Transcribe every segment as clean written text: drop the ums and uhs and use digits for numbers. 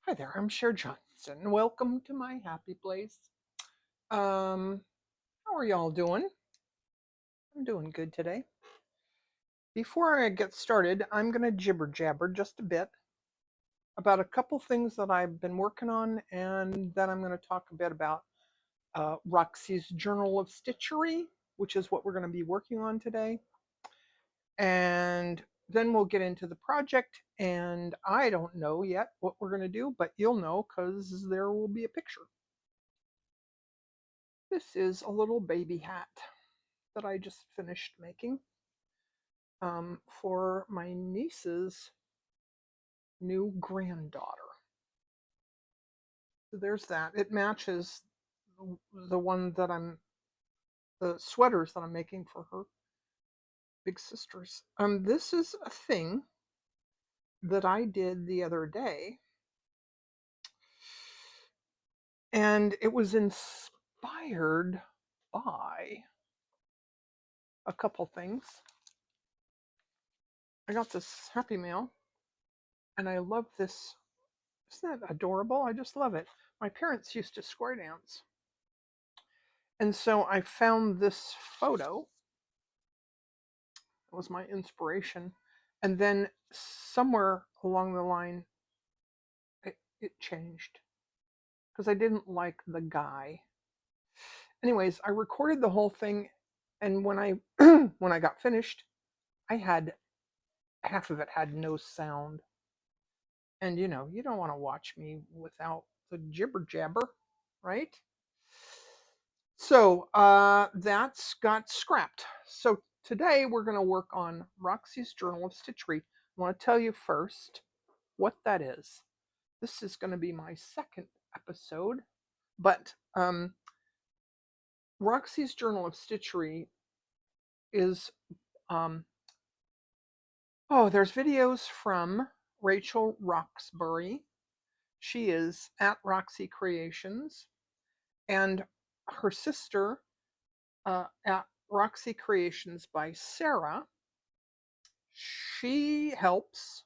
Hi there, I'm Cher Johnson. Welcome to my happy place. How are y'all doing? I'm doing good today. Before I get started, I'm going to jibber jabber just a bit about a couple things that I've been working on, and then I'm going to talk a bit about Roxy's Journal of Stitchery, which is what we're going to be working on today. And then we'll get into the project, and I don't know yet what we're going to do, but you'll know because there will be a picture. This is a little baby hat that I just finished making for my niece's new granddaughter. So there's that. It matches the one that the sweaters that I'm making for her big sisters. This is a thing that I did the other day, and it was inspired by a couple things. I got this Happy Mail, and I love this. Isn't that adorable? I just love it. My parents used to square dance. And so I found this photo. It was my inspiration. And then somewhere along the line, it changed because I didn't like the guy. Anyways, I recorded the whole thing. And when I when I got finished, I had half of it had no sound. And you don't want to watch me without the jibber jabber, right? So that's got scrapped. So today we're going to work on Roxy's Journal of Stitchery. I want to tell you first what that is. This is going to be my second episode, but Roxy's Journal of Stitchery is there's videos from Rachel Roxbury. She is at Roxy Creations, and her sister at Roxy Creations by Sarah. She helps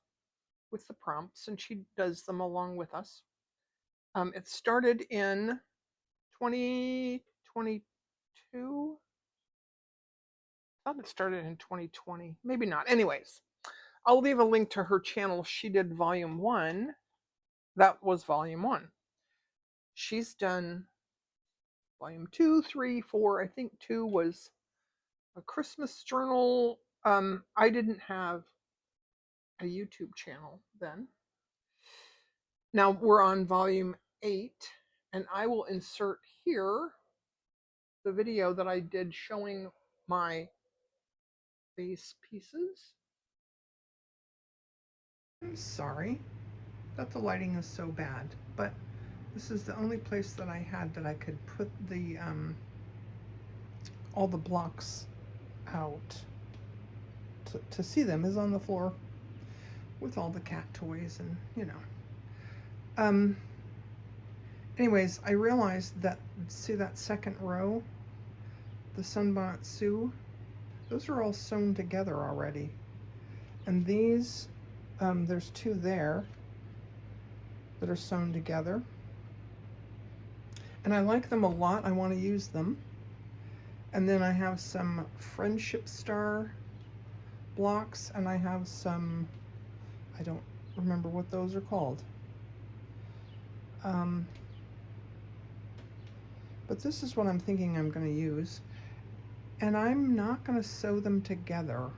with the prompts and she does them along with us. It started in 2022. I thought it started in 2020. Maybe not. Anyways, I'll leave a link to her channel. She did volume 1. That was volume 1. She's done volume 2, 3, 4. I think 2 was a Christmas journal. I didn't have a YouTube channel then. Now we're on volume 8, and I will insert here the video that I did showing my base pieces. I'm sorry that the lighting is so bad, but this is the only place that I had that I could put the all the blocks out to see them is on the floor with all the cat toys and anyways, I realized that, see that second row, the Sunbonnet Sue, those are all sewn together already. And these, there's 2 there that are sewn together. And I like them a lot. I want to use them. And then I have some Friendship Star blocks, and I have some, I don't remember what those are called. But this is what I'm thinking I'm going to use. And I'm not going to sew them together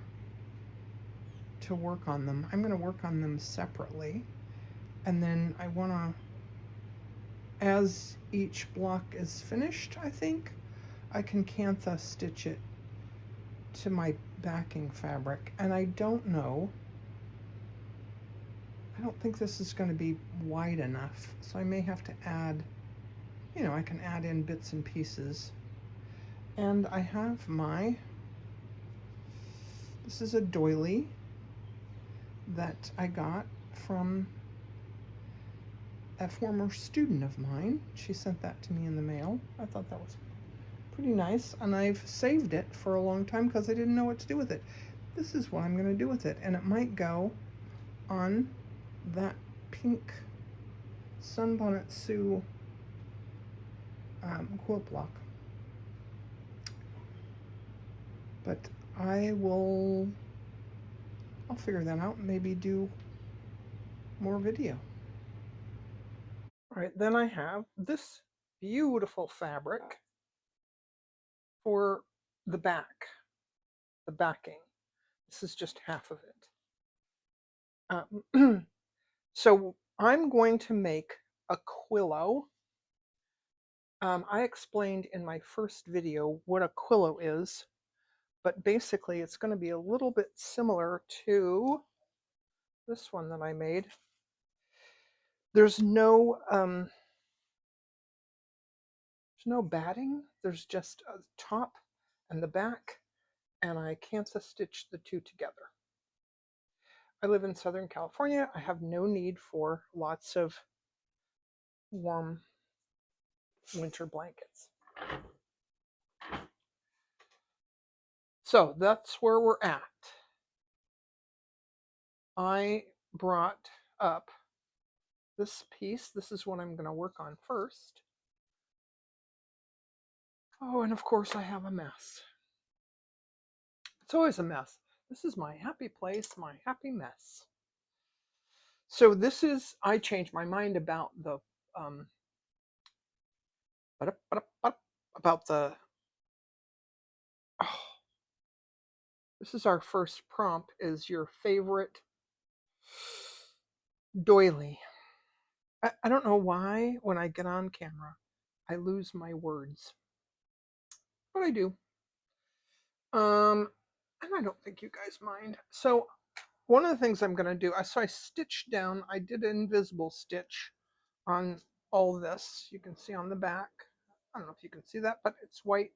to work on them. I'm going to work on them separately. And then I want to, as each block is finished, I think, I can cantha stitch it to my backing fabric. And I don't know, I don't think this is going to be wide enough. So I may have to add, I can add in bits and pieces. And I have this is a doily that I got from a former student of mine. She sent that to me in the mail. I thought that was pretty nice, and I've saved it for a long time because I didn't know what to do with it. This is what I'm going to do with it, and it might go on that pink Sunbonnet Sue quilt block. But I'll figure that out and maybe do more video. All right, then I have this beautiful fabric for the backing. This is just half of it. So I'm going to make a quillo. I explained in my first video what a quillo is, but basically it's going to be a little bit similar to this one that I made. There's no batting. There's just a top and the back, and I canvas stitch the two together. I live in Southern California. I have no need for lots of warm winter blankets. So that's where we're at. I brought up this piece. This is what I'm going to work on first. Oh, and of course I have a mess. It's always a mess. This is my happy place, my happy mess. So this is, I changed my mind about the, oh, this is our first prompt, is your favorite doily. I don't know why when I get on camera, I lose my words, but I do. And I don't think you guys mind. So one of the things I'm going to do, I stitched down, I did an invisible stitch on all this. You can see on the back. I don't know if you can see that, but it's white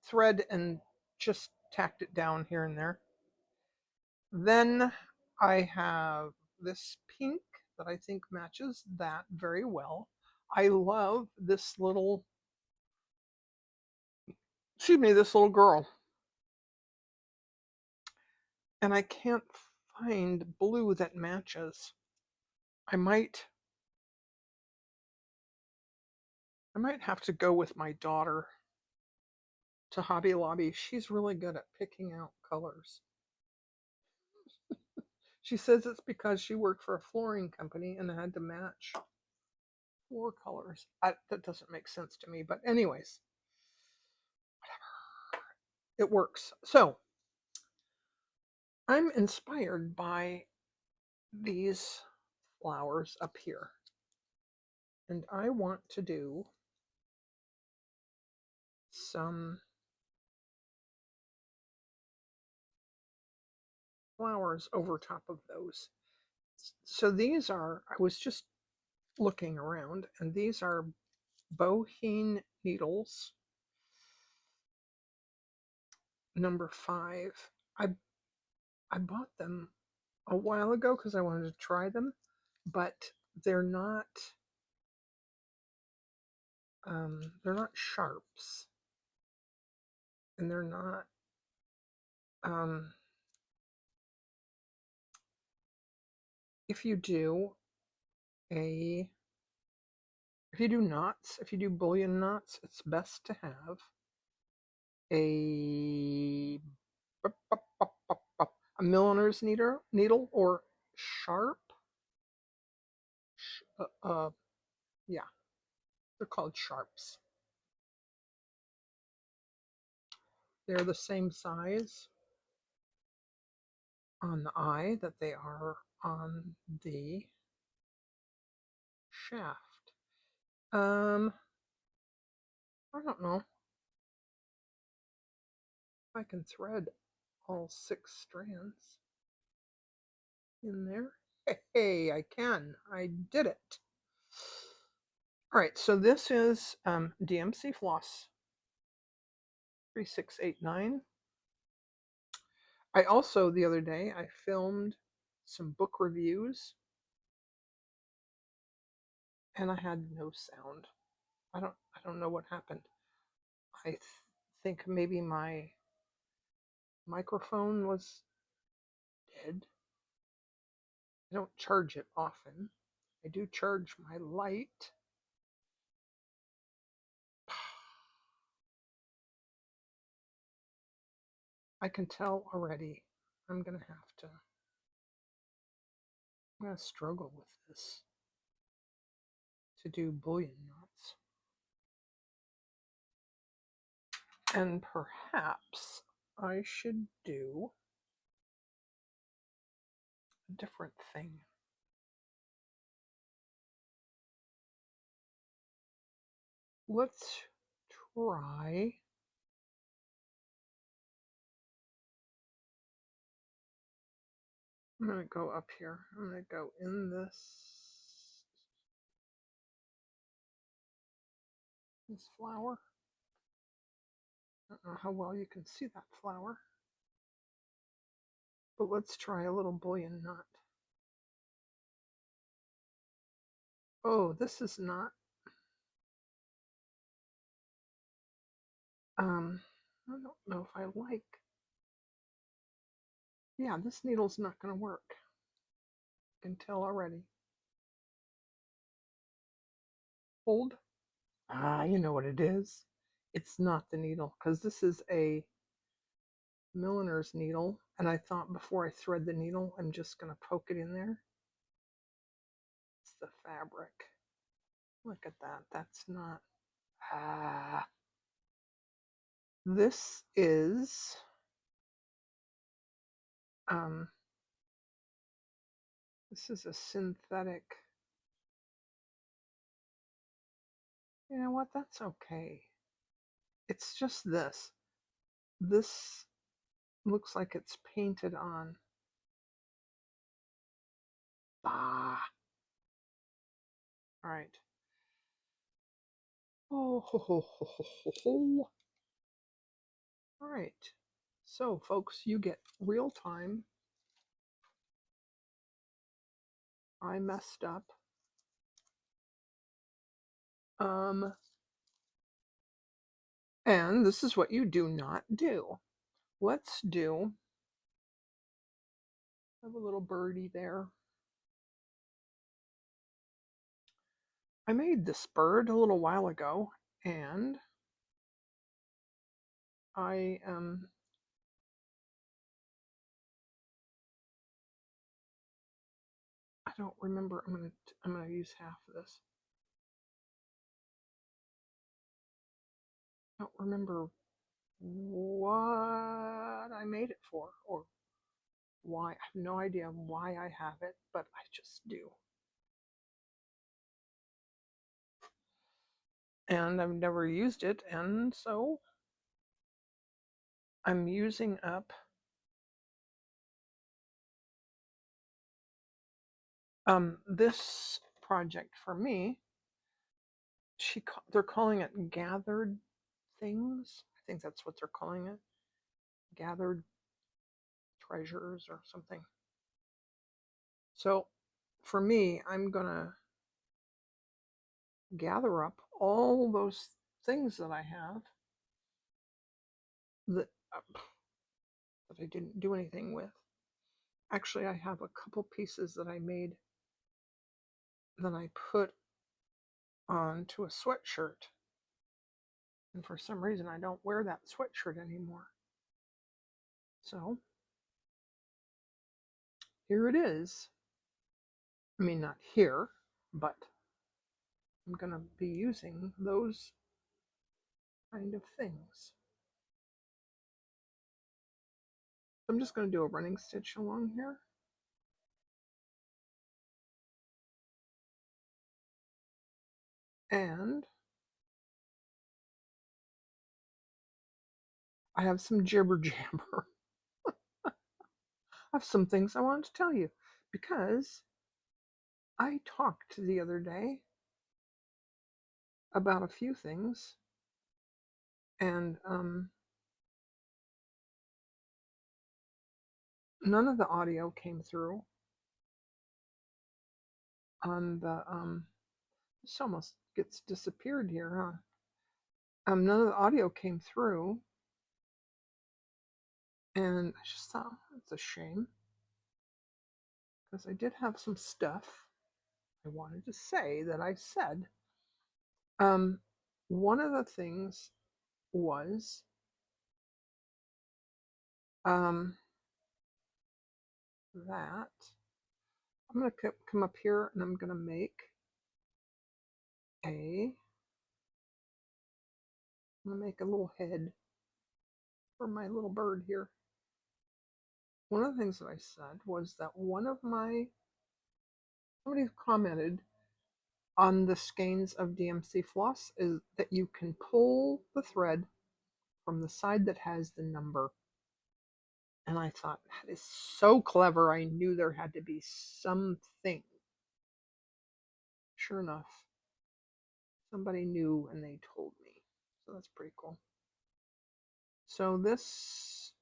thread and just tacked it down here and there. Then I have this pink that I think matches that very well. I love this little, this little girl. And I can't find blue that matches. I might have to go with my daughter to Hobby Lobby. She's really good at picking out colors. She says it's because she worked for a flooring company and had to match floor colors. That doesn't make sense to me, but anyways, whatever. It works. So I'm inspired by these flowers up here, and I want to do some flowers over top of those. So these are, I was just looking around, and these are Boheen needles, number 5. I bought them a while ago because I wanted to try them, but they're not sharps, and they're not if you do knots, if you do bullion knots, it's best to have a milliner's needle or sharp. Yeah, they're called sharps. They're the same size on the eye that they are on the shaft. I don't know if I can thread all 6 strands in there. Hey, I can. I did it. All right, so this is DMC Floss 3689. I also, the other day, I filmed some book reviews, and I had no sound. I don't know what happened. I think maybe my microphone was dead. I don't charge it often. I do charge my light. I can tell already I'm going to struggle with this to do bullion knots. And perhaps I should do a different thing. Let's try I'm going to go up here. I'm going to go in this flower. I don't know how well you can see that flower. But let's try a little bullion knot. Oh, this is not. I don't know if I like. Yeah, this needle's not going to work. I can tell already. Hold. Ah, you know what it is. It's not the needle, because this is a milliner's needle, and I thought before I thread the needle, I'm just going to poke it in there. It's the fabric. Look at that. That's not. Ah. This is a synthetic. You know what? That's okay. It's just this. This looks like it's painted on. Ah. All right. Oh, ho, ho, ho, ho, ho, ho. All right. So, folks, you get real time. I messed up. And this is what you do not do. Let's do. I have a little birdie there. I made this bird a little while ago, and I don't remember. I'm gonna use half of this. I don't remember what I made it for or why. I have no idea why I have it, but I just do. And I've never used it, and so I'm using up this project for me. They're calling it gathered things. I think that's what they're calling it. Gathered treasures or something. So for me, I'm gonna gather up all those things that I have that I didn't do anything with. Actually, I have a couple pieces that I made that I put onto a sweatshirt. And for some reason, I don't wear that sweatshirt anymore. So here it is. I mean, not here, but I'm going to be using those kind of things. I'm just going to do a running stitch along here. And I have some jibber jabber. I have some things I wanted to tell you because I talked the other day about a few things, and none of the audio came through on the this almost gets disappeared here, huh? None of the audio came through, and I just thought it's a shame because I did have some stuff I wanted to say that I said one of the things was that I'm going to come up here and I'm going to make I'm going to make a little head for my little bird here. One of the things that I said was that somebody commented on the skeins of DMC floss is that you can pull the thread from the side that has the number. And I thought, that is so clever. I knew there had to be something. Sure enough, somebody knew and they told me. So that's pretty cool. So this,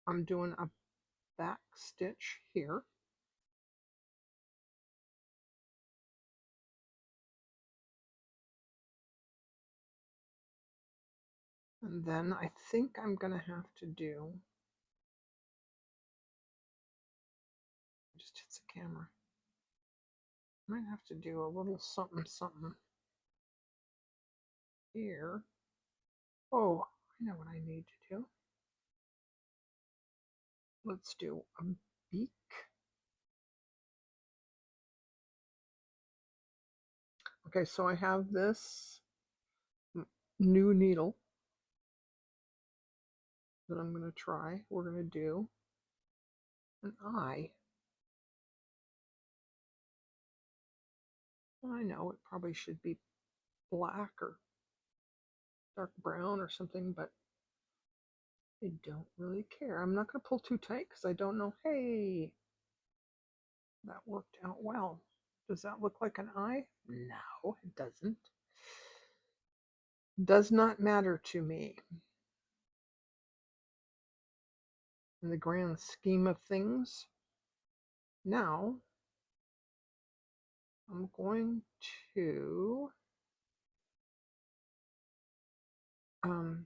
I'm doing a back stitch here. And then I think I'm going to have to do, just hits the camera. I might have to do a little something something here. Oh, I know what I need to do. Let's do a beak. Okay, so I have this new needle that I'm going to try. We're going to do an eye. I know it probably should be black or dark brown or something, but I don't really care. I'm not going to pull too tight because I don't know. Hey, that worked out well. Does that look like an eye? No, it doesn't. Does not matter to me. In the grand scheme of things. Now, I'm going to oh,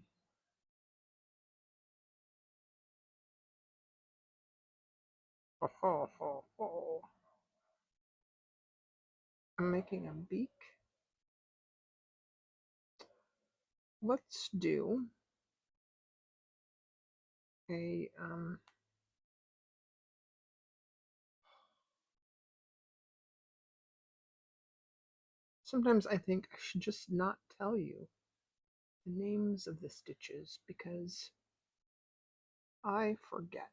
oh, oh, oh. I'm making a beak. Let's do a sometimes I think I should just not tell you the names of the stitches because I forget.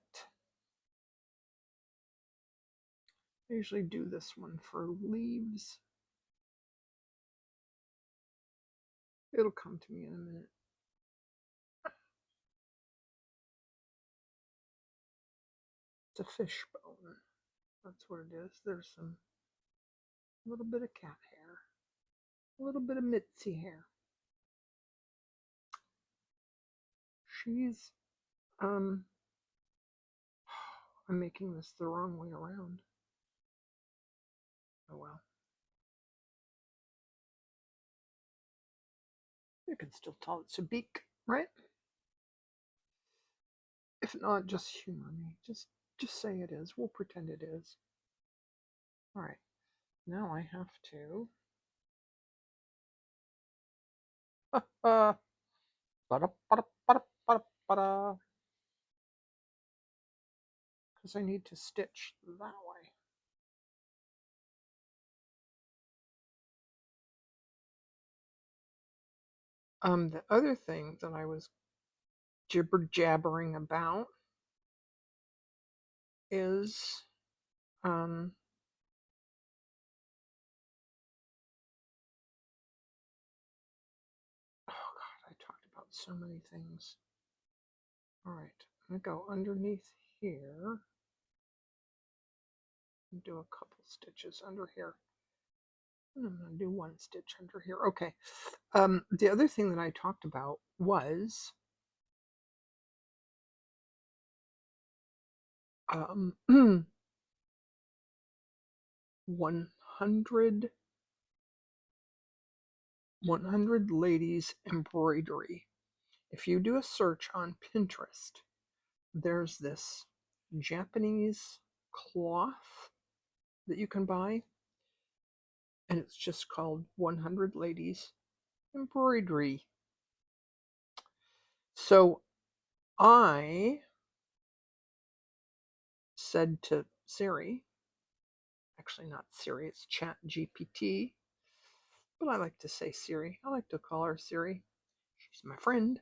I usually do this one for leaves. It'll come to me in a minute. It's a fish bone. That's what it is. There's some little bit of cat hair, a little bit of Mitzi hair. She's I'm making this the wrong way around. Oh well. You can still tell it's a beak, right? If not, just humor me. Just say it is. We'll pretend it is. All right. Now I have to. Because I need to stitch that way. The other thing that I was jibber jabbering about is oh god, I talked about so many things. All right, I'm gonna go underneath here and do a couple stitches under here. And I'm gonna do one stitch under here. Okay. The other thing that I talked about was 100 ladies embroidery. If you do a search on Pinterest, there's this Japanese cloth that you can buy, and it's just called 100 Ladies Embroidery. So I said to Siri, actually not Siri, it's ChatGPT, but I like to say Siri. I like to call her Siri. She's my friend.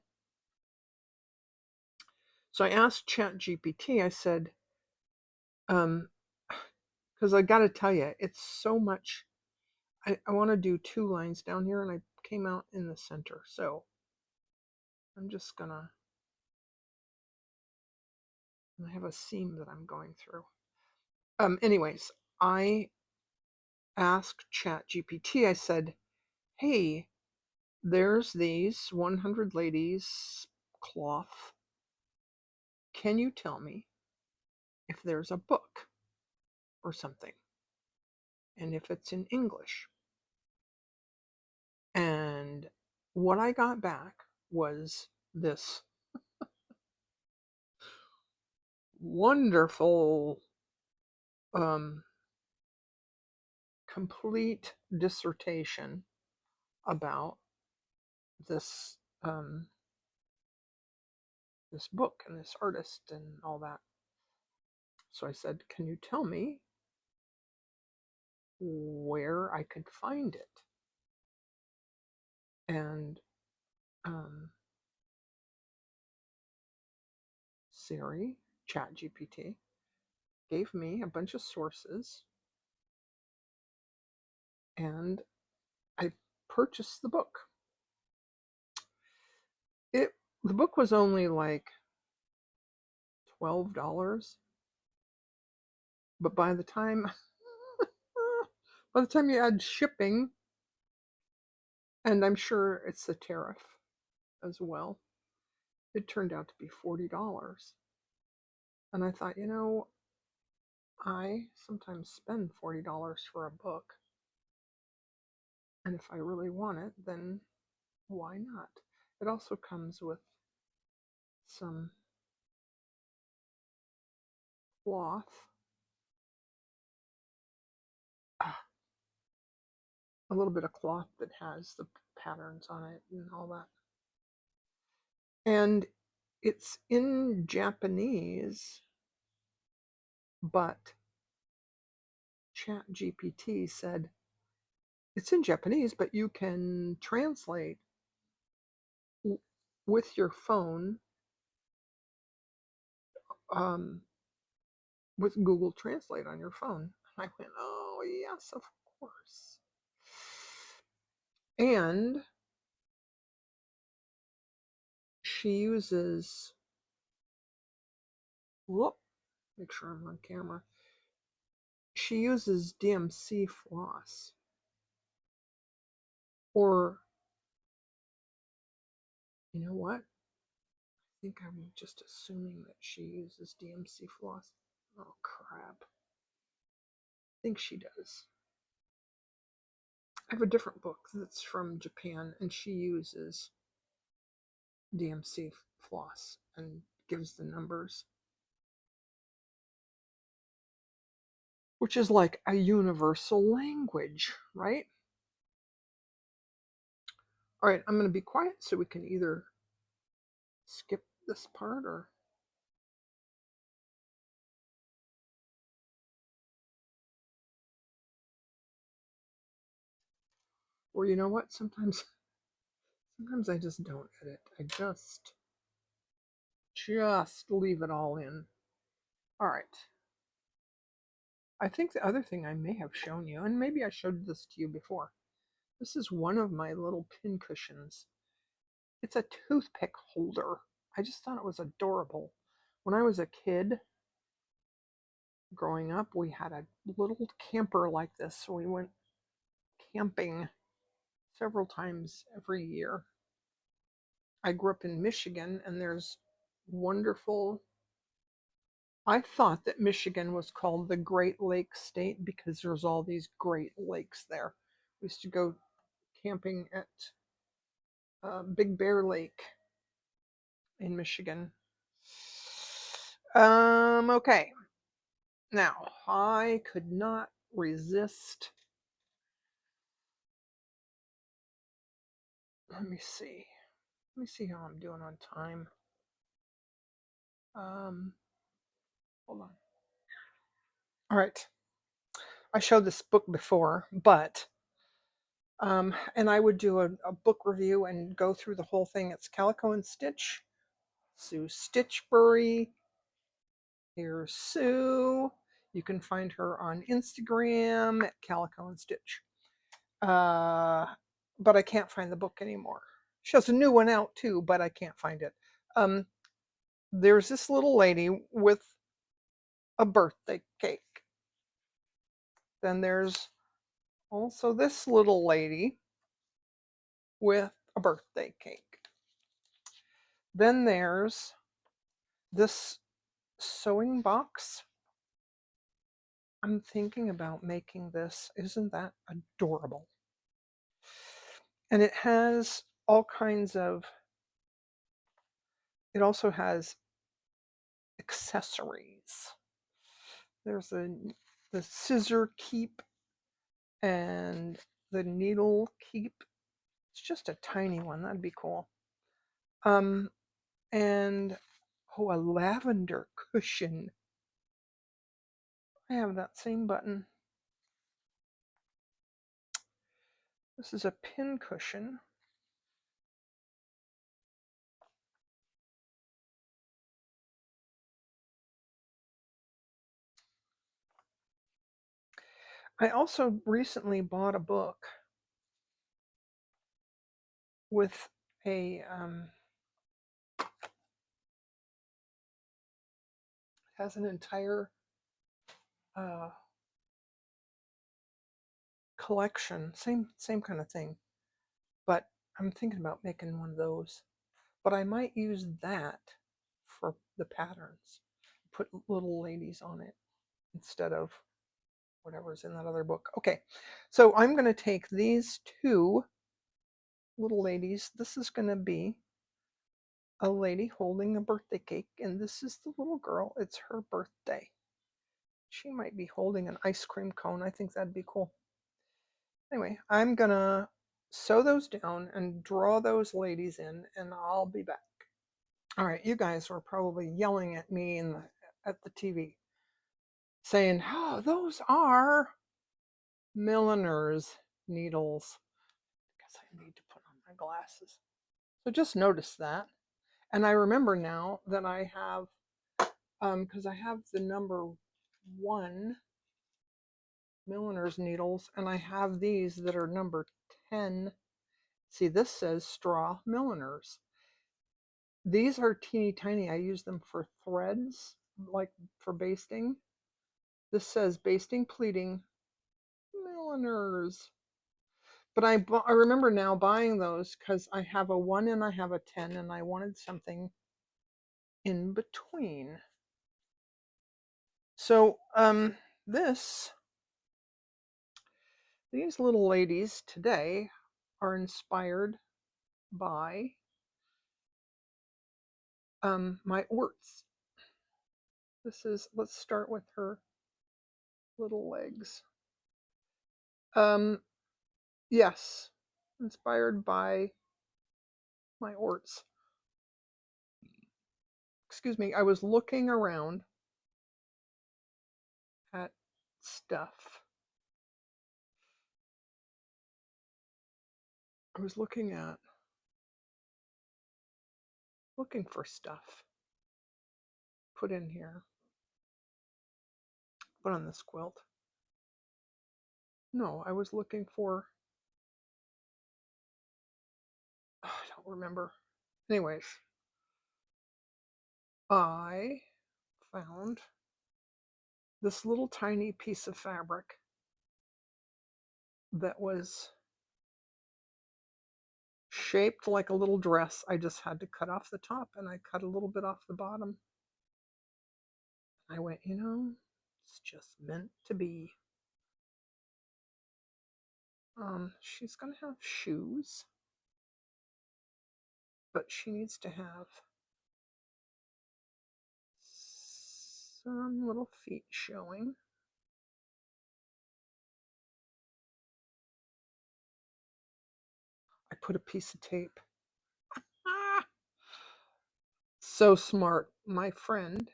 So I asked ChatGPT, I said, because I got to tell you, it's so much. I want to do 2 lines down here, and I came out in the center. So I'm just gonna, I have a seam that I'm going through. Anyways, I asked ChatGPT, I said, hey, there's these 100 Ladies cloth. Can you tell me if there's a book or something? And if it's in English? And what I got back was this wonderful complete dissertation about this this book and this artist and all that. So I said, can you tell me where I could find it? And Siri, ChatGPT, gave me a bunch of sources, and I purchased the book. The book was only like $12, but by the time you add shipping, and I'm sure it's the tariff as well, it turned out to be $40. And I thought, I sometimes spend $40 for a book. And if I really want it, then why not? It also comes with some cloth. A little bit of cloth that has the patterns on it and all that. And it's in Japanese, but ChatGPT said it's in Japanese, but you can translate with your phone, with Google Translate on your phone. And I went, oh yes, of course. And she uses, make sure I'm on camera. She uses DMC floss. Or, you know what? I think I'm just assuming that she uses DMC floss. Oh, crap. I think she does. I have a different book that's from Japan, and she uses DMC floss and gives the numbers, which is like a universal language, right? All right, I'm going to be quiet so we can either skip this part or you know what? Sometimes I just don't edit. I just leave it all in. All right. I think the other thing I may have shown you, and maybe I showed this to you before, this is one of my little pin cushions. It's a toothpick holder. I just thought it was adorable. When I was a kid, growing up, we had a little camper like this, so we went camping several times every year. I grew up in Michigan, and there's wonderful. I thought that Michigan was called the Great Lakes State because there's all these great lakes there. We used to go camping at Big Bear Lake in Michigan. Okay. Now, I could not resist. Let me see. Let me see how I'm doing on time. Hold on. All right. I showed this book before, but and I would do a book review and go through the whole thing. It's Calico and Stitch. Sue Stichbury. Here's Sue. You can find her on Instagram at Calico and Stitch. But I can't find the book anymore. She has a new one out too, but I can't find it. There's this little lady with a birthday cake. Then there's also this little lady with a birthday cake. Then there's this sewing box. I'm thinking about making this. Isn't that adorable? And it has all kinds of, it also has accessories. There's the scissor keep and the needle keep. It's just a tiny one. That'd be cool. And oh, a lavender cushion. I have that same button. This is a pin cushion. I also recently bought a book with a has an entire collection, same kind of thing. But I'm thinking about making one of those. But I might use that for the patterns. Put little ladies on it instead of whatever's in that other book. Okay, so I'm going to take these two little ladies. This is going to be a lady holding a birthday cake, and this is the little girl. It's her birthday. She might be holding an ice cream cone. I think that'd be cool. Anyway, I'm going to sew those down and draw those ladies in, and I'll be back. All right, you guys were probably yelling at me at the TV, saying, "Oh, those are milliner's needles." I guess I need to put on my glasses. So just notice that. And I remember now that I have, because I have the number 1 milliner's needles, and I have these that are number 10. See, this says straw milliners. These are teeny tiny. I use them for threads, like for basting. This says basting pleating milliners. But I remember now buying those because I have a 1 and I have a 10, and I wanted something in between. So these little ladies today are inspired by my orts. Let's start with her little legs. Yes, inspired by my orts. Excuse me, I was looking around at stuff. I was looking for stuff. Put in here. Put on this quilt. No, I was looking for, I don't remember. Anyways, I found this little tiny piece of fabric that was shaped like a little dress. I just had to cut off the top, and I cut a little bit off the bottom. I went, it's just meant to be. She's gonna have shoes, but she needs to have some little feet showing. put a piece of tape. Ah, so smart. My friend,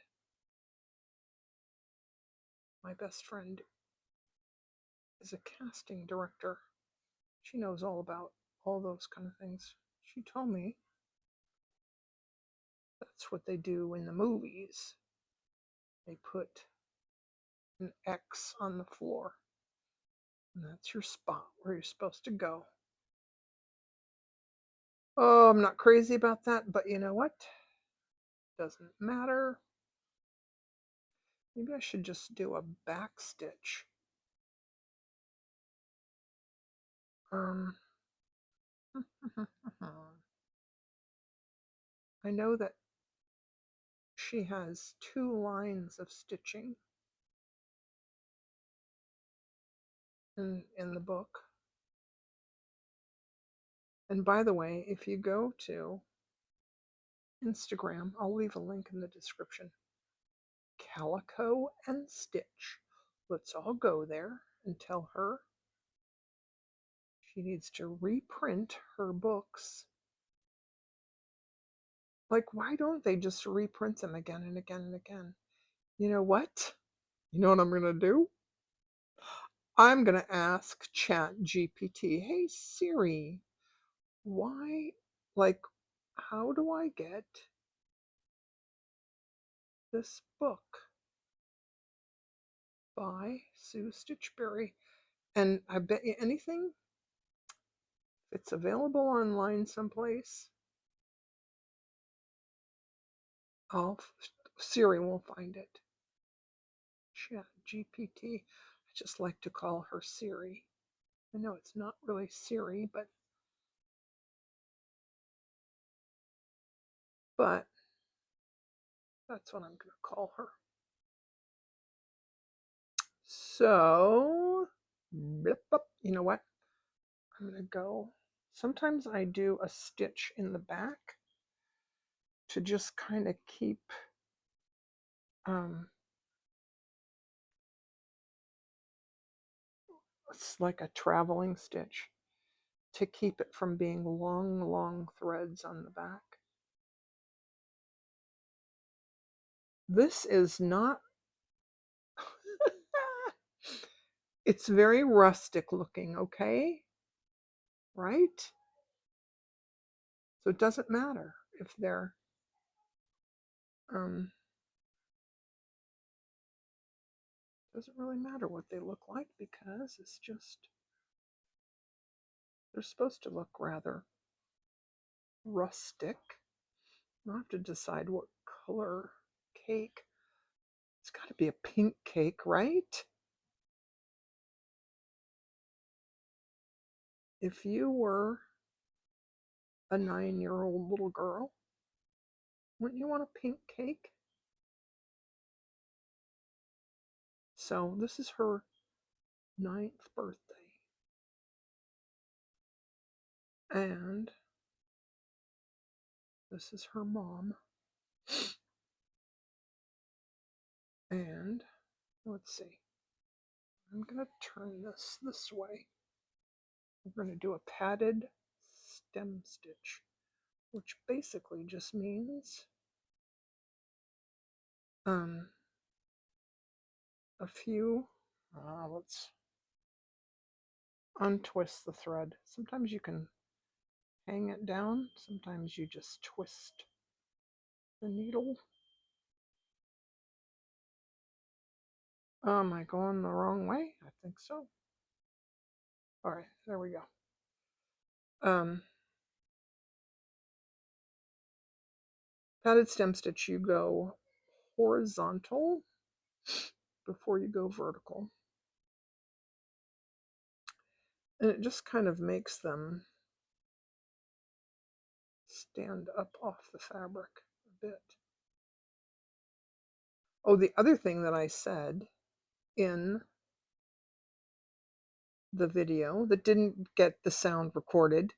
my best friend, is a casting director. She knows all about all those kind of things. She told me that's what they do in the movies. They put an X on the floor, and that's your spot where you're supposed to go. Oh, I'm not crazy about that, but you know what? Doesn't matter. Maybe I should just do a back stitch. I know that she has 2 lines of stitching in the book. And by the way, if you go to Instagram, I'll leave a link in the description. Calico and Stitch. Let's all go there and tell her she needs to reprint her books. Like, why don't they just reprint them again and again and again? You know what? You know what I'm going to do? I'm going to ask ChatGPT, hey Siri, why, like, how do I get this book by Sue Stichbury? And I bet you anything, if it's available online someplace, Siri will find it. ChatGPT. I just like to call her Siri. I know it's not really Siri, but that's what I'm going to call her. So, you know what? I'm going to go. Sometimes I do a stitch in the back to just kind of keep it's like a traveling stitch to keep it from being long threads on the back. This is not it's very rustic looking, okay? Right? So it doesn't matter if they're doesn't really matter what they look like because it's just they're supposed to look rather rustic. I'll have to decide what color cake. It's got to be a pink cake, right? If you were a 9-year-old little girl, wouldn't you want a pink cake? So this is her 9th birthday. And this is her mom. And let's see. I'm going to turn this way. We're going to do a padded stem stitch, which basically just means a few, let's untwist the thread. Sometimes you can hang it down, sometimes you just twist the needle. Am I going the wrong way? I think so. All right, there we go. Padded stem stitch, you go horizontal before you go vertical. And it just kind of makes them stand up off the fabric a bit. Oh, the other thing that I said in the video that didn't get the sound recorded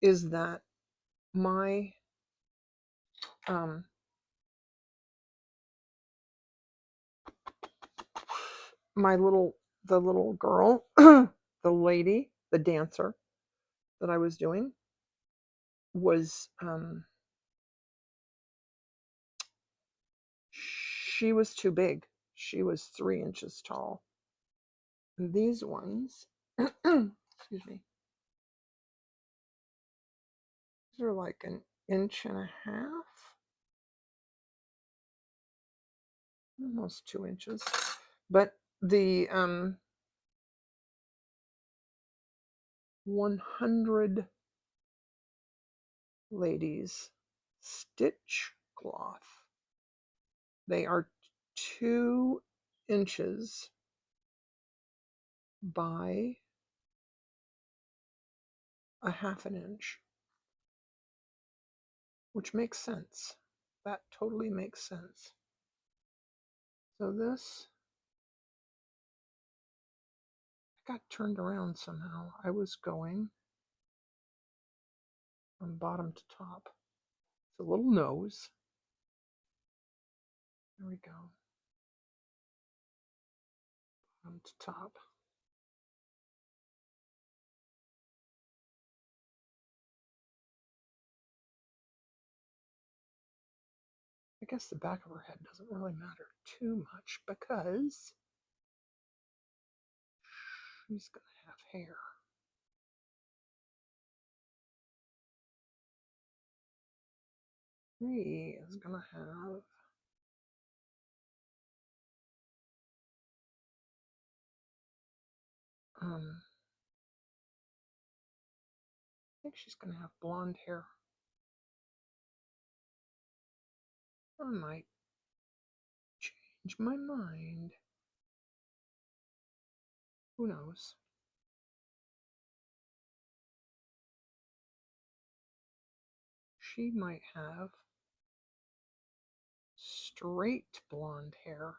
is that my the little girl, the lady the dancer that I was doing, was she was too big. She was 3 inches tall. And these ones, excuse me, these are like an inch and a half, almost 2 inches. But the 100 ladies stitch cloth, they are 2 inches by a half an inch, which makes sense. That totally makes sense. So this, I got turned around somehow. I was going from bottom to top. It's a little nose. There we go. Bottom to top. I guess the back of her head doesn't really matter too much because she's going to have hair. He is going to have I think she's going to have blonde hair. I might change my mind. Who knows? She might have straight blonde hair.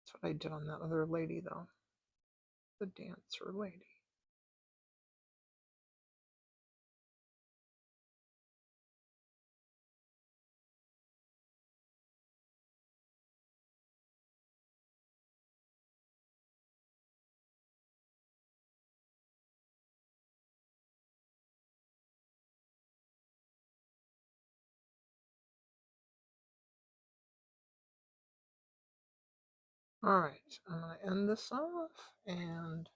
That's what I did on that other lady, though. The dancer lady. Alright, I'm going to end this off, and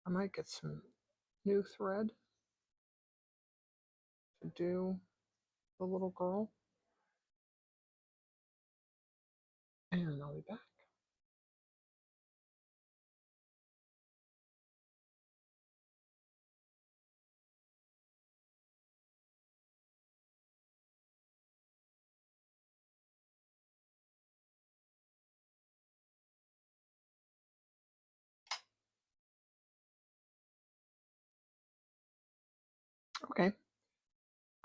I might get some new thread to do the little girl, and I'll be back. Okay,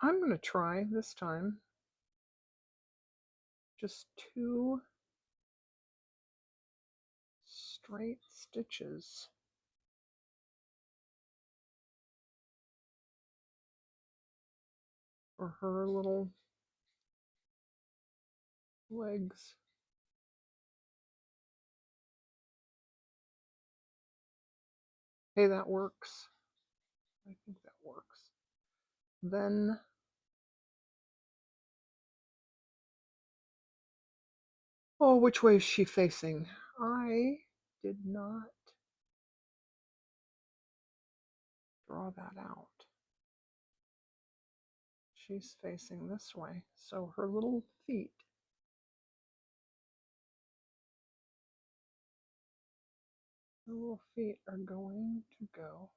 I'm going to try this time just 2 straight stitches for her little legs. Hey, that works. I think that works. Then oh, which way is she facing? I did not draw that out. She's facing this way, so her little feet are going to go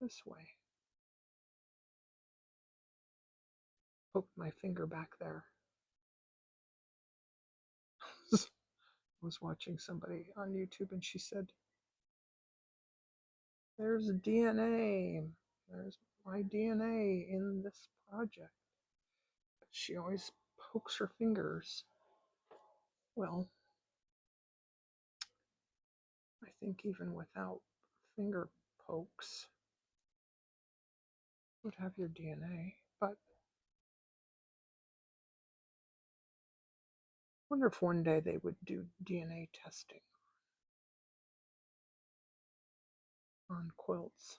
this way. Poked my finger back there. I was watching somebody on YouTube and she said, there's DNA. There's my DNA in this project. But she always pokes her fingers. Well, I think even without finger pokes, you would have your DNA, but Wonder if one day they would do DNA testing on quilts.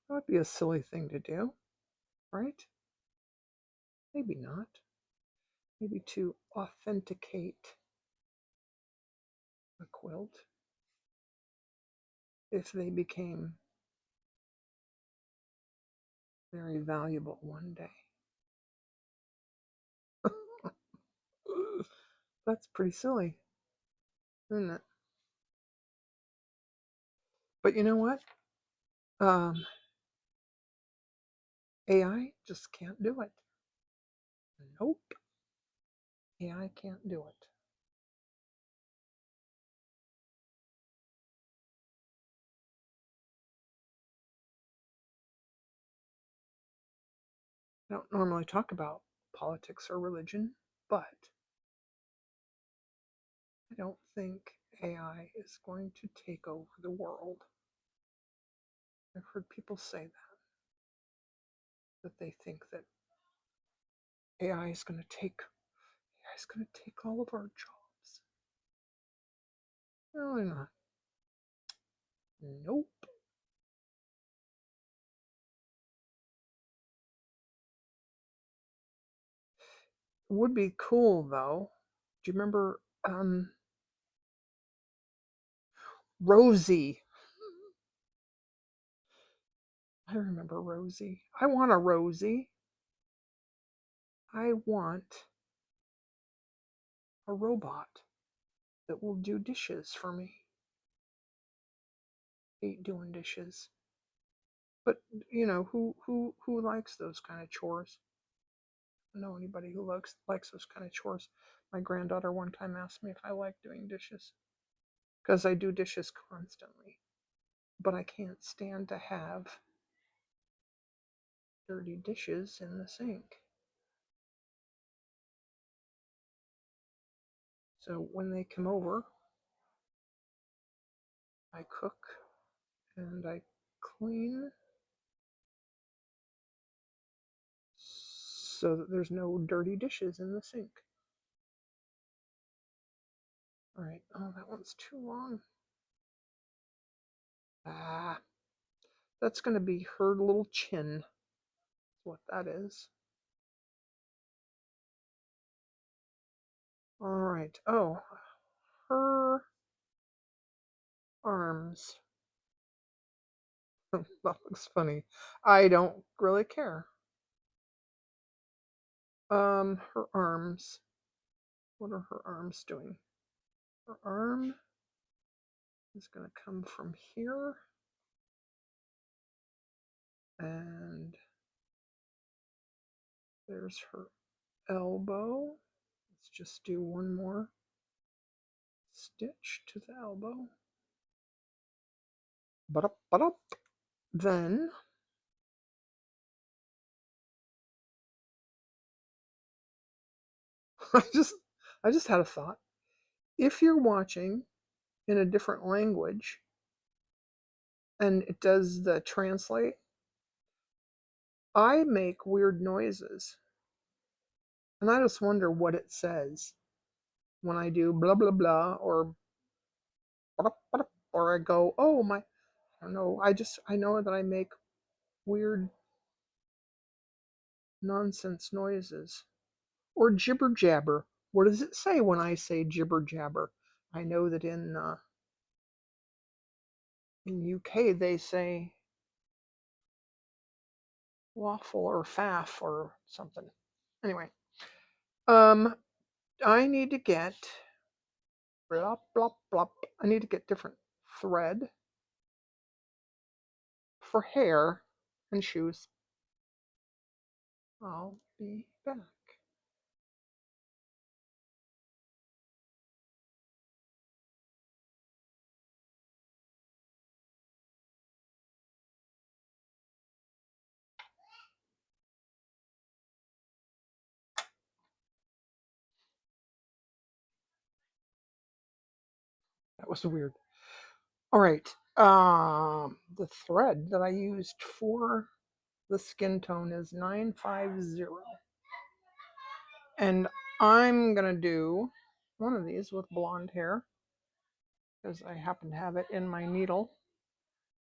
That would be a silly thing to do, right? Maybe not. Maybe to authenticate a quilt if they became very valuable one day. That's pretty silly, isn't it? But you know what? AI just can't do it. Nope. AI can't do it. I don't normally talk about politics or religion, but I don't think AI is going to take over the world. I've heard people say that they think that AI is going to take all of our jobs. No, they're not. Nope. It would be cool though. Do you remember Rosie? I remember Rosie. I want a Rosie. I want a robot that will do dishes for me. Hate doing dishes. But you know, who likes those kind of chores? I don't know anybody who likes those kind of chores. My granddaughter one time asked me if I like doing dishes. Because I do dishes constantly. But I can't stand to have dirty dishes in the sink. So when they come over, I cook and I clean so that there's no dirty dishes in the sink. All right. Oh, that one's too long. Ah, that's going to be her little chin. That's what that is. All right. Oh, her arms. That looks funny. I don't really care. Her arms. What are her arms doing? Her arm is going to come from here. And there's her elbow. Let's just do one more stitch to the elbow. But then I just had a thought. If you're watching in a different language and it does the translate, I make weird noises. And I just wonder what it says when I do blah blah blah or I go, oh my, I don't know. I know that I make weird nonsense noises. Or jibber jabber. What does it say when I say jibber jabber? I know that in UK they say waffle or faff or something. Anyway, um, I need to get blop blop blop. I need to get different thread for hair and shoes. I'll be back. That was weird. All right. The thread that I used for the skin tone is 950. And I'm gonna do one of these with blonde hair because I happen to have it in my needle.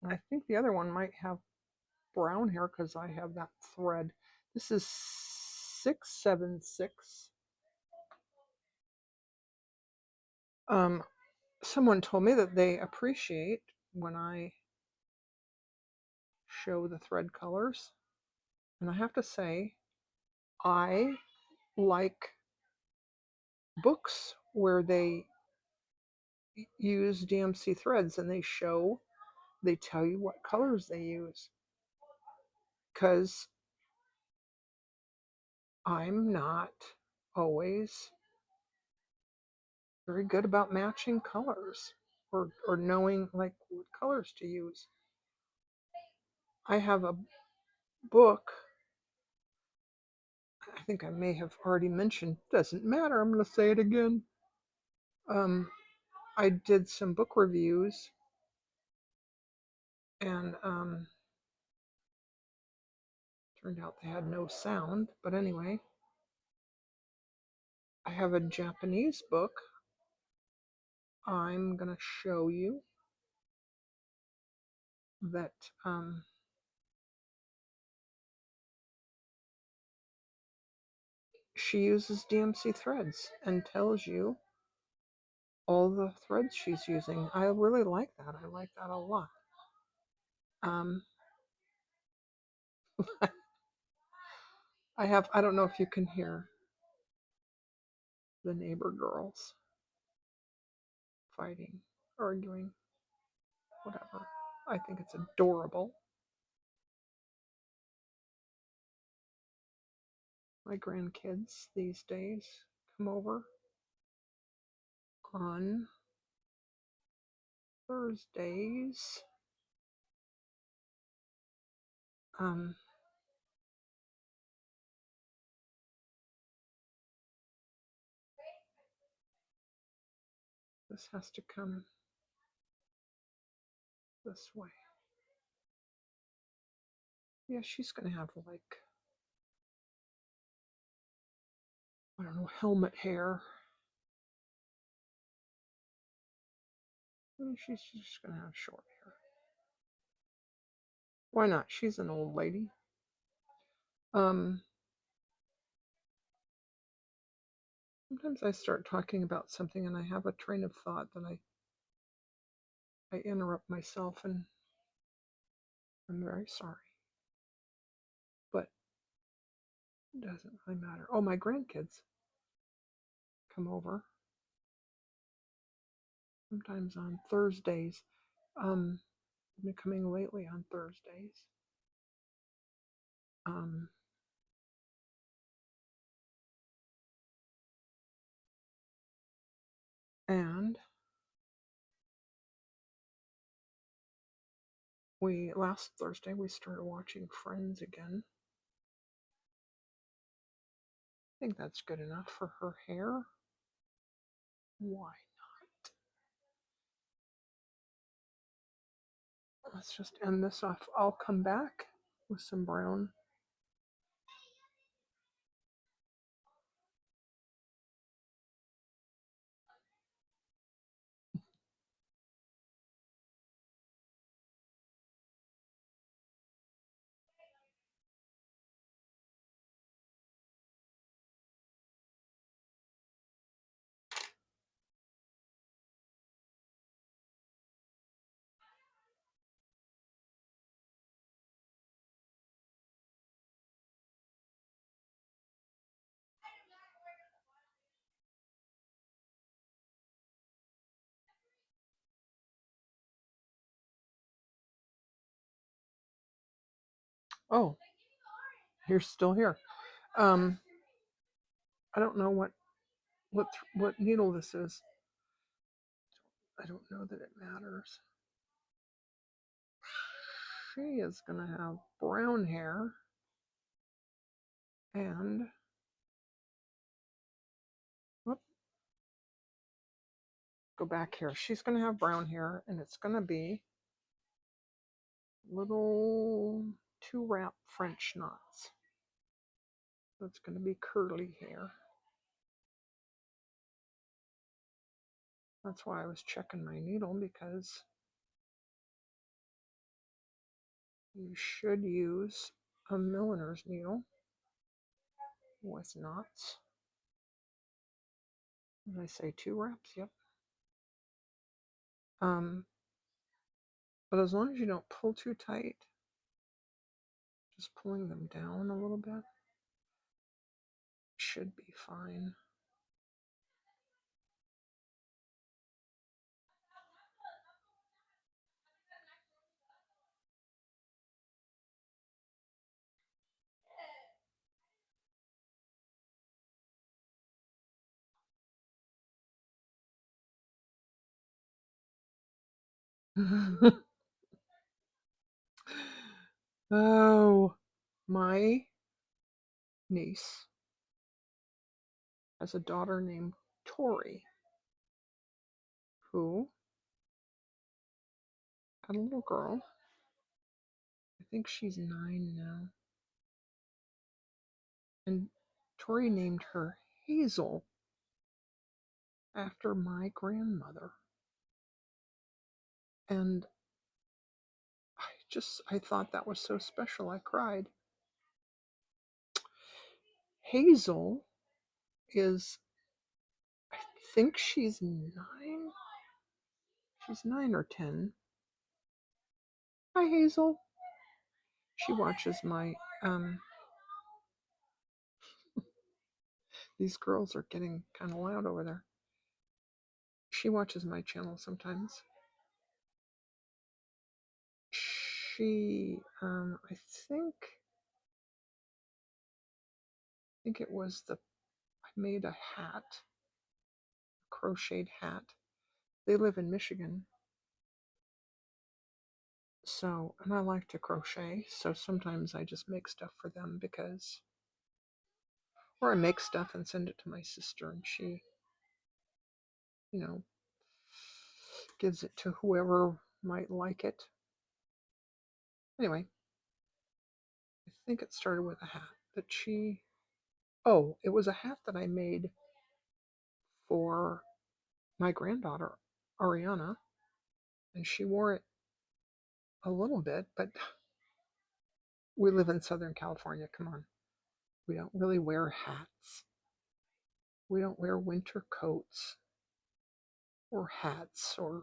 And I think the other one might have brown hair because I have that thread. This is 676. Someone told me that they appreciate when I show the thread colors. And I have to say, I like books where they use DMC threads and they tell you what colors they use. Because I'm not always very good about matching colors or knowing like what colors to use. I have a book, I think I may have already mentioned, doesn't matter, I'm going to say it again. I did some book reviews and turned out they had no sound, but anyway, I have a Japanese book I'm going to show you that she uses DMC threads and tells you all the threads she's using. I really like that. I like that a lot. I don't know if you can hear the neighbor girls fighting, arguing, whatever. I think it's adorable. My grandkids these days come over on Thursdays. This has to come this way. Yeah, she's gonna have like, I don't know, helmet hair. She's just gonna have short hair. Why not? She's an old lady. Sometimes I start talking about something and I have a train of thought that I interrupt myself, and I'm very sorry. But it doesn't really matter. Oh, my grandkids come over sometimes on Thursdays. Been coming lately on Thursdays. And last Thursday we started watching Friends again. I think that's good enough for her hair. Why not? Let's just end this off. I'll come back with some brown. Oh, you're still here. I don't know what needle this is. I don't know that it matters. She is gonna have brown hair and whoop, go back here. She's gonna have brown hair and it's gonna be little 2-wrap French knots. So it's gonna be curly hair. That's why I was checking my needle, because you should use a milliner's needle with knots. Did I say 2 wraps? Yep. But as long as you don't pull too tight, just pulling them down a little bit should be fine. Oh, my niece has a daughter named Tori, who had a little girl. I think she's 9 now. And Tori named her Hazel after my grandmother. And I thought that was so special. I cried. Hazel is, I think she's 9. She's 9 or 10. Hi, Hazel. She watches my, these girls are getting kind of loud over there. She watches my channel sometimes. She, I think it was I made a hat, a crocheted hat. They live in Michigan. So, and I like to crochet, so sometimes I just make stuff for them because, or I make stuff and send it to my sister, and she, gives it to whoever might like it. Anyway, I think it started with a hat that it was a hat that I made for my granddaughter, Ariana, and she wore it a little bit, but we live in Southern California. Come on. We don't really wear hats. We don't wear winter coats or hats or,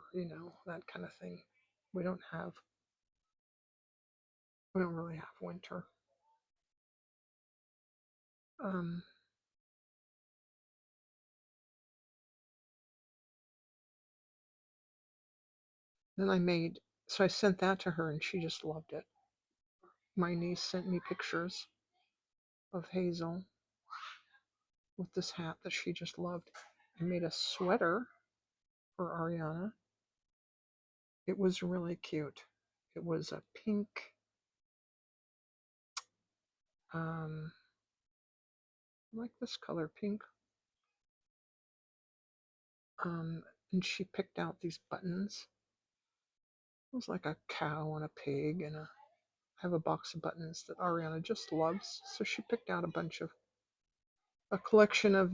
that kind of thing. We don't really have winter. Then I sent that to her and she just loved it. My niece sent me pictures of Hazel with this hat that she just loved. I made a sweater for Ariana. It was really cute. It was a pink, like this color, pink. And she picked out these buttons. It was like a cow and a pig, and I have a box of buttons that Ariana just loves. So she picked out a collection of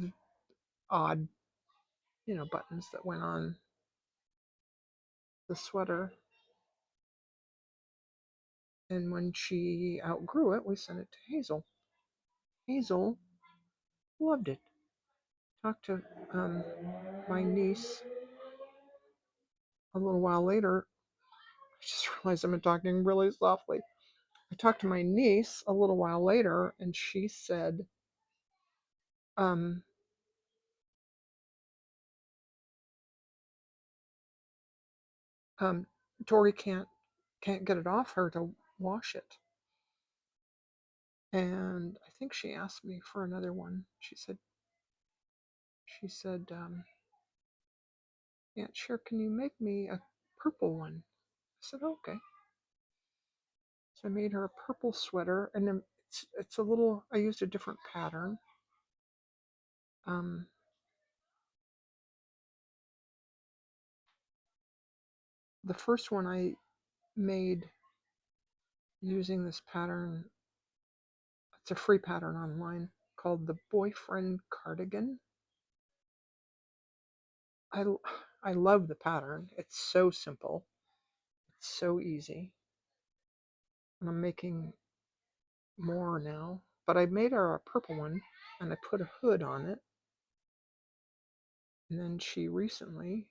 odd, buttons that went on the sweater. And when she outgrew it, we sent it to Hazel. Hazel loved it. Talked to my niece a little while later. I just realized I'm talking really softly. I talked to my niece a little while later, and she said, Tori can't get it off her to wash it. And I think she asked me for another one. She said, yeah, sure, can you make me a purple one? I said, okay. So I made her a purple sweater, and then it's a little, I used a different pattern. The first one I made using this pattern, it's a free pattern online called the Boyfriend Cardigan. I love the pattern. It's so simple. It's so easy. And I'm making more now. But I made her a purple one and I put a hood on it. And then she recently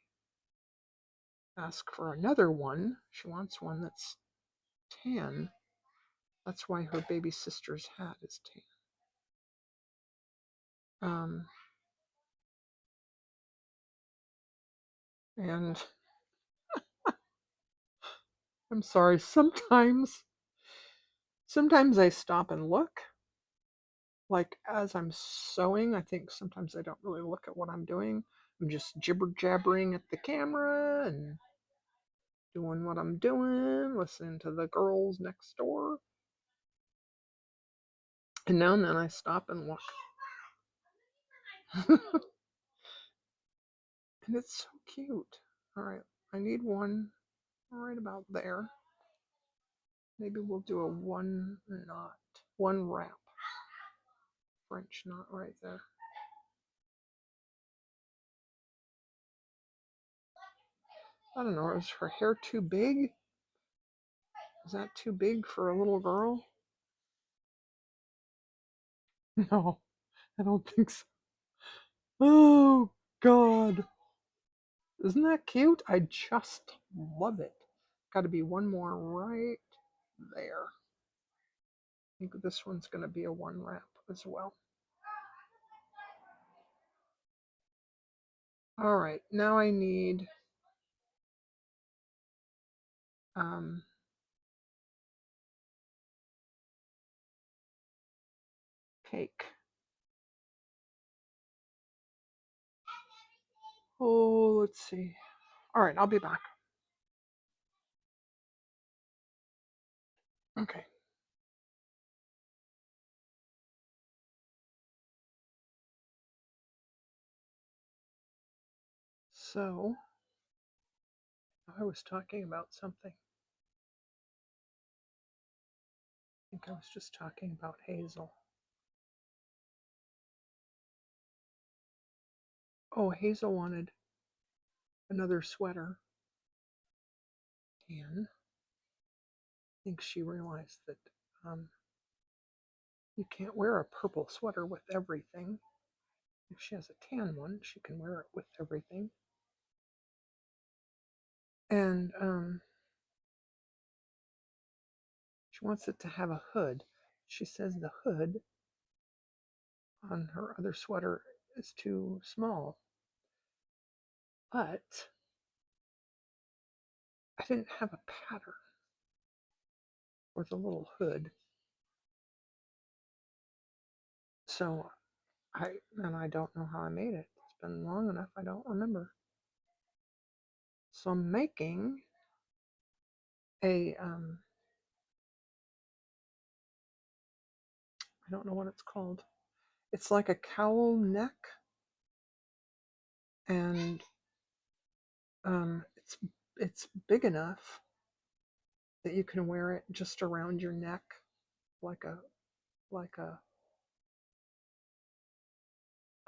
asked for another one. She wants one that's tan. That's why her baby sister's hat is tan. And I'm sorry, sometimes I stop and look. Like as I'm sewing, I think sometimes I don't really look at what I'm doing. I'm just jibber jabbering at the camera and doing what I'm doing, listening to the girls next door. And now and then I stop and look. And it's so cute. All right, I need one right about there. Maybe we'll do a one wrap French knot right there. I don't know, is her hair too big? Is that too big for a little girl? No, I don't think so. Oh, God. Isn't that cute? I just love it. Got to be one more right there. I think this one's going to be a one wrap as well. All right, now I need cake. Oh, let's see. All right, I'll be back. Okay. So, I was talking about something. I think I was just talking about Hazel. Oh, Hazel wanted another sweater. And I think she realized that you can't wear a purple sweater with everything. If she has a tan one, she can wear it with everything. And she wants it to have a hood. She says the hood on her other sweater is too small. But I didn't have a pattern for the little hood. So I don't know how I made it. It's been long enough, I don't remember. So I'm making a I don't know what it's called. It's like a cowl neck, and it's big enough that you can wear it just around your neck, like a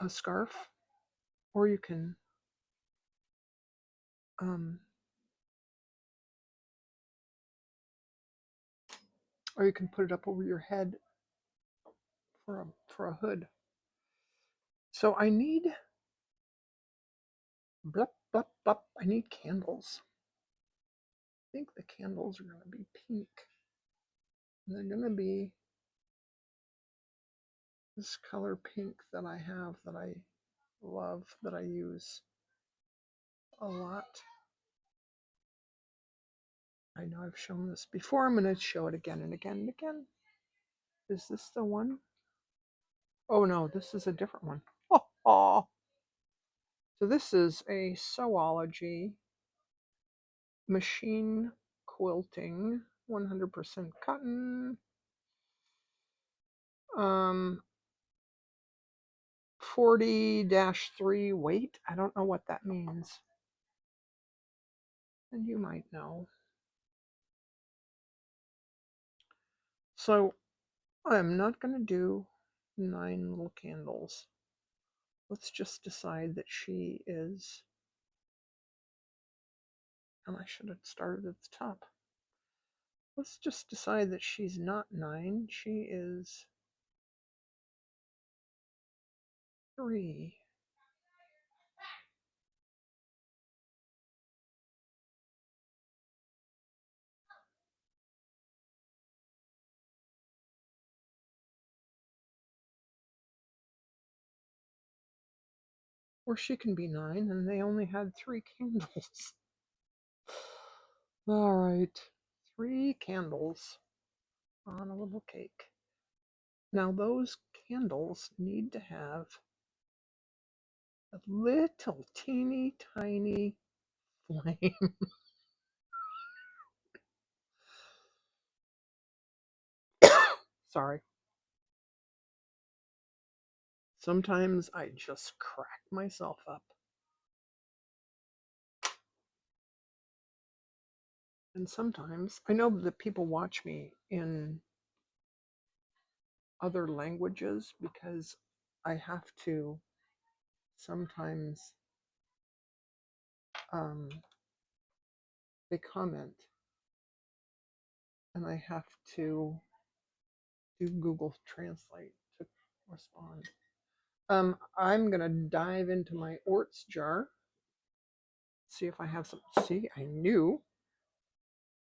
scarf, or you can um, put it up over your head for a hood. So I need blup, blup, blup, I need candles. I think the candles are going to be pink. And they're going to be this color pink that I have, that I love, that I use a lot. I know I've shown this before. I'm going to show it again and again and again. Is this the one? Oh no, this is a different one. Oh. So this is a Sewology machine quilting, 100% cotton. 40-3 weight. I don't know what that means. And you might know. So I'm not going to do 9 little candles. Let's just decide that she is And I should have started at the top. Let's just decide that she's not 9. She is 3. Or she can be 9 and they only had 3 candles. All right. 3 candles on a little cake. Now those candles need to have a little teeny tiny flame. Sorry. Sometimes I just crack myself up. And sometimes I know that people watch me in other languages because I have to sometimes they comment and I have to do Google Translate to respond. I'm gonna dive into my orts jar, see if I have some. See, I knew.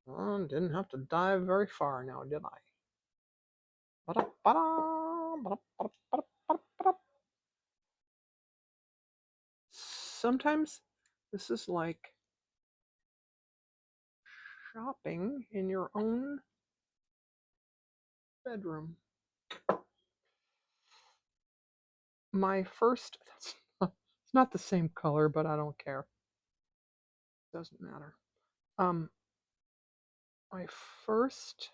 Didn't have to dive very far now, did I? Sometimes this is like shopping in your own bedroom. My first, it's not the same color, but I don't care. Doesn't matter. My first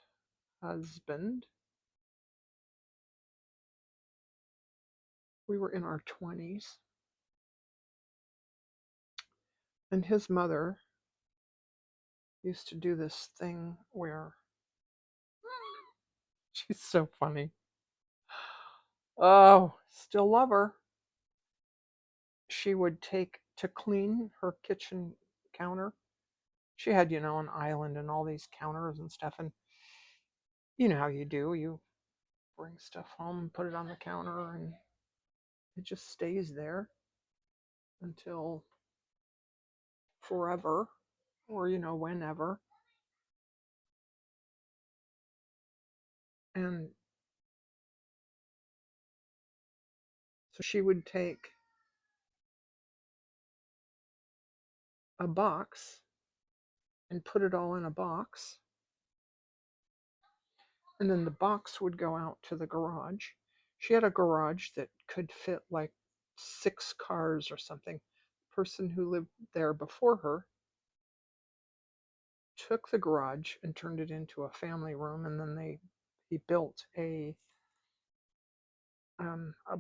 husband, we were in our 20s, and his mother used to do this thing where she's so funny. Oh, still love her. She would take to clean her kitchen counter. She had, an island and all these counters and stuff. And you know how you do. You bring stuff home, put it on the counter, and it just stays there until forever or, whenever. And so she would take a box and put it all in a box. And then the box would go out to the garage. She had a garage that could fit like 6 cars or something. The person who lived there before her took the garage and turned it into a family room, and then he built a a,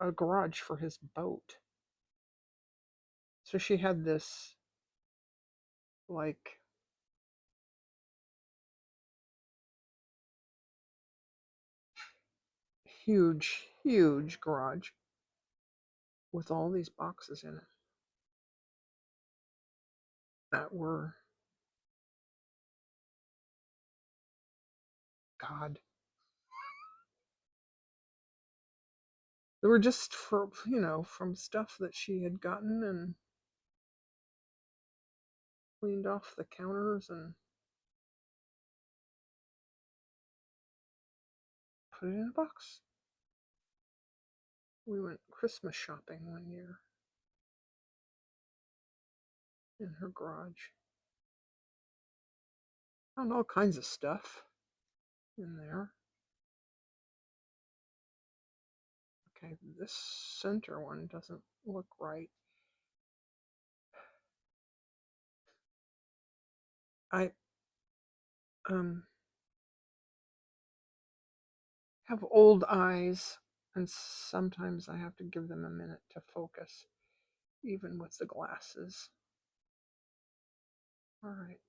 a garage for his boat. So she had this like huge garage with all these boxes in it that were, God, they were just from stuff that she had gotten and cleaned off the counters and put it in a box. We went Christmas shopping one year in her garage. Found all kinds of stuff in there. Okay, this center one doesn't look right. I have old eyes, and sometimes I have to give them a minute to focus, even with the glasses. All right.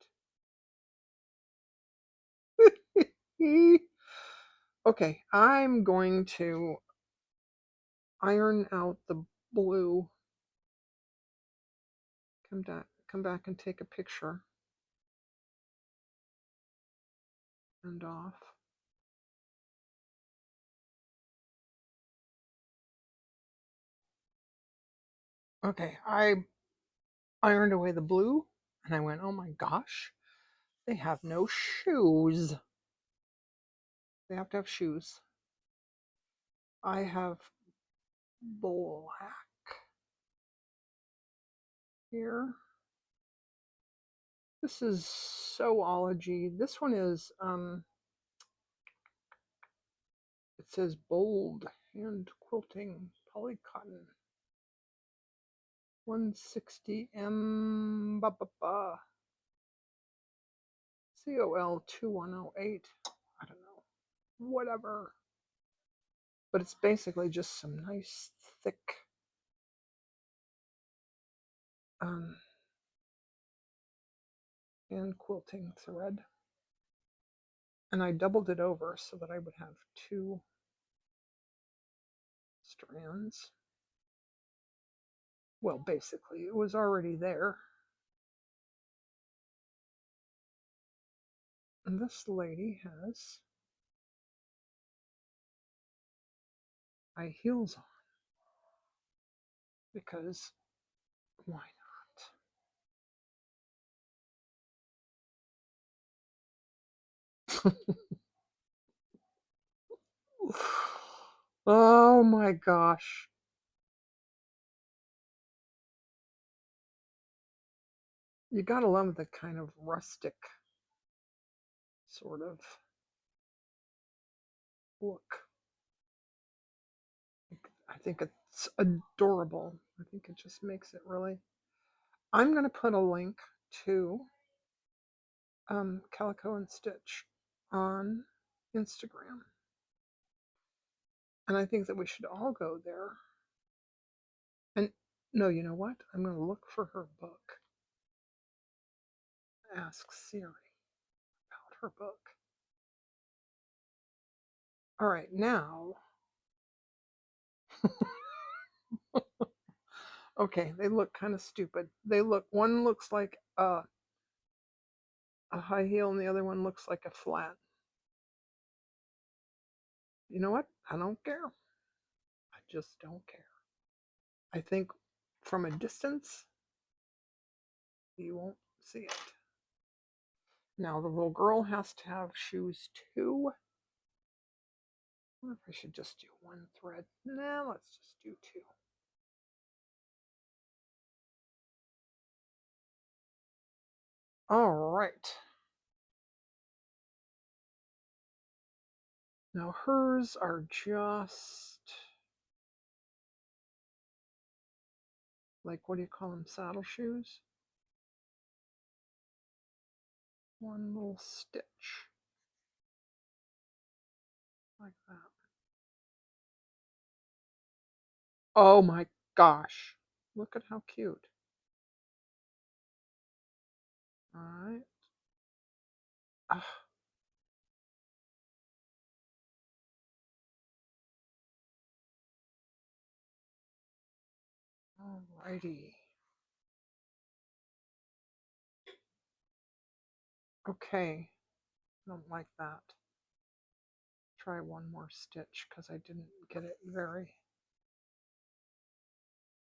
Okay, I'm going to iron out the blue come back and take a picture. And off. Okay, I ironed away the blue and I went, oh my gosh, they have no shoes. They have to have shoes. I have black here. This is Sewology. This one is, it says bold hand quilting polycotton. 160M COL 2108. I don't know. Whatever. But it's basically just some nice thick hand quilting thread. And I doubled it over so that I would have 2 strands. Well, basically, it was already there. And this lady has high heels on. Because why not? Oh my gosh. You gotta love the kind of rustic sort of look. I think it's adorable. I think it just makes it really. I'm going to put a link to Calico and Stitch on Instagram. And I think that we should all go there. And no, you know what? I'm going to look for her book. Ask Siri about her book. All right, now. Okay, they look kind of stupid. One looks like a high heel and the other one looks like a flat. You know what? I don't care. I just don't care. I think from a distance, you won't see it. Now the little girl has to have shoes too. I wonder if I should just do 1 thread. Nah, let's just do 2. All right. Now hers are just like, what do you call them? Saddle shoes? 1 little stitch. Like that. Oh my gosh. Look at how cute. All right. Ah. All righty. Okay. I don't like that. Try 1 more stitch because I didn't get it very.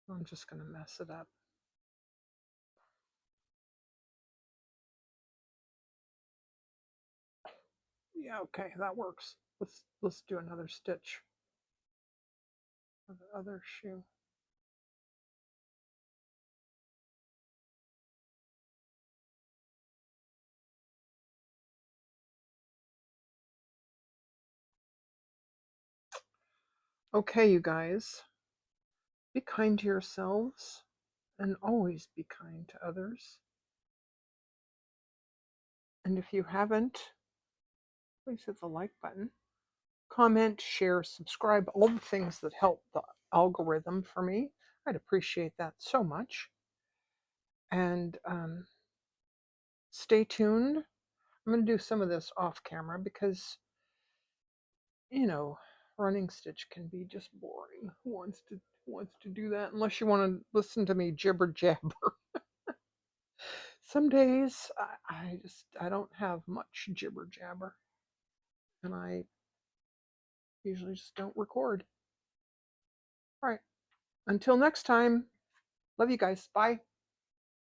I'm just going to mess it up. Yeah, okay, that works. Let's do another stitch for the other shoe. Okay, you guys, be kind to yourselves and always be kind to others. And if you haven't, please hit the like button. Comment, share, subscribe, all the things that help the algorithm for me. I'd appreciate that so much. And stay tuned. I'm going to do some of this off camera because, you know, running stitch can be just boring. Who wants to do that unless you want to listen to me jibber jabber? Some days I don't have much jibber jabber, and I usually just don't record. All right. Until next time, love you guys. Bye.